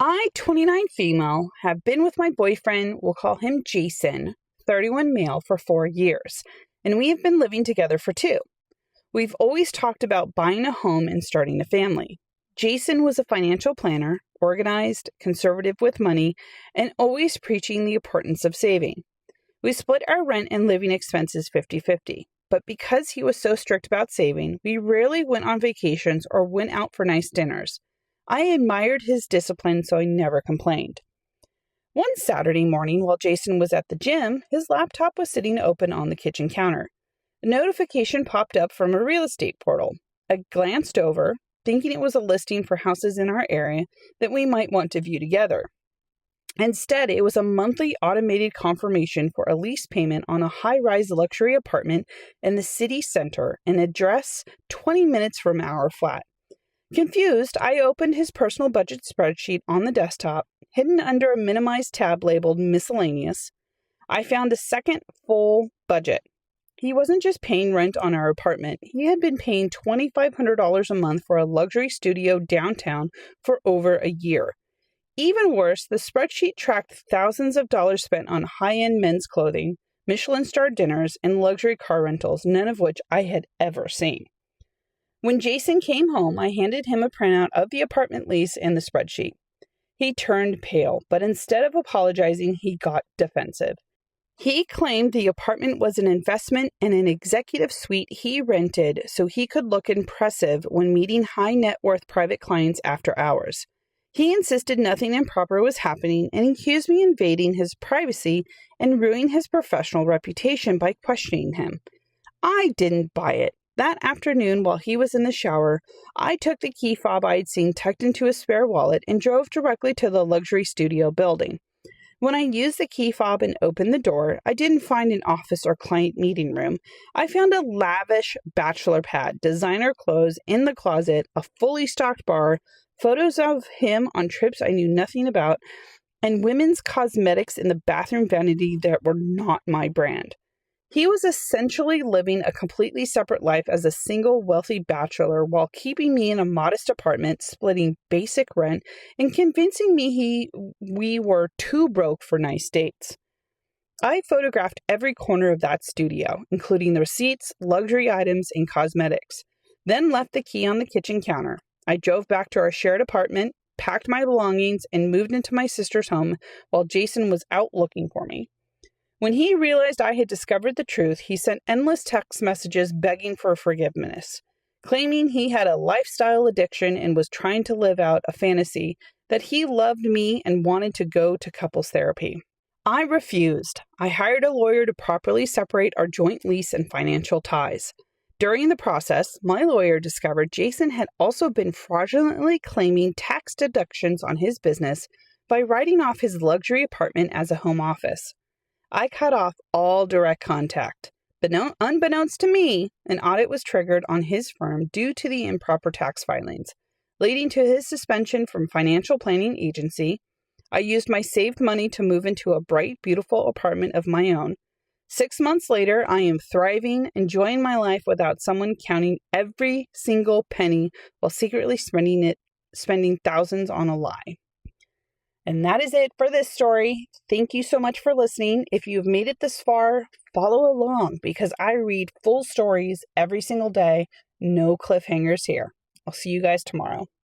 I, 29 female, have been with my boyfriend, we'll call him Jason, 31 male, for 4 years, and we have been living together for 2. We've always talked about buying a home and starting a family. Jason was a financial planner, organized, conservative with money, and always preaching the importance of saving. We split our rent and living expenses 50-50, but because he was so strict about saving, we rarely went on vacations or went out for nice dinners. I admired his discipline, so I never complained. One Saturday morning, while Jason was at the gym, his laptop was sitting open on the kitchen counter. A notification popped up from a real estate portal. I glanced over, thinking it was a listing for houses in our area that we might want to view together. Instead, it was a monthly automated confirmation for a lease payment on a high-rise luxury apartment in the city center, an address 20 minutes from our flat. Confused, I opened his personal budget spreadsheet on the desktop, hidden under a minimized tab labeled Miscellaneous. I found a second full budget. He wasn't just paying rent on our apartment. He had been paying $2,500 a month for a luxury studio downtown for over a year. Even worse, the spreadsheet tracked thousands of dollars spent on high-end men's clothing, Michelin-starred dinners, and luxury car rentals, none of which I had ever seen. When Jason came home, I handed him a printout of the apartment lease and the spreadsheet. He turned pale, but instead of apologizing, he got defensive. He claimed the apartment was an investment and an executive suite he rented so he could look impressive when meeting high net worth private clients after hours. He insisted nothing improper was happening and accused me of invading his privacy and ruining his professional reputation by questioning him. I didn't buy it. That afternoon, while he was in the shower, I took the key fob I'd seen tucked into a spare wallet and drove directly to the luxury studio building. When I used the key fob and opened the door, I didn't find an office or client meeting room. I found a lavish bachelor pad, designer clothes in the closet, a fully stocked bar, photos of him on trips I knew nothing about, and women's cosmetics in the bathroom vanity that were not my brand. He was essentially living a completely separate life as a single wealthy bachelor while keeping me in a modest apartment, splitting basic rent, and convincing me we were too broke for nice dates. I photographed every corner of that studio, including the receipts, luxury items, and cosmetics, then left the key on the kitchen counter. I drove back to our shared apartment, packed my belongings, and moved into my sister's home while Jason was out looking for me. When he realized I had discovered the truth, he sent endless text messages begging for forgiveness, claiming he had a lifestyle addiction and was trying to live out a fantasy that he loved me and wanted to go to couples therapy. I refused. I hired a lawyer to properly separate our joint lease and financial ties. During the process, my lawyer discovered Jason had also been fraudulently claiming tax deductions on his business by writing off his luxury apartment as a home office. I cut off all direct contact, but unbeknownst to me, an audit was triggered on his firm due to the improper tax filings, leading to his suspension from financial planning agency. I used my saved money to move into a bright, beautiful apartment of my own. 6 months later, I am thriving, enjoying my life without someone counting every single penny while secretly spending thousands on a lie. And that is it for this story. Thank you so much for listening. If you've made it this far, follow along because I read full stories every single day. No cliffhangers here. I'll see you guys tomorrow.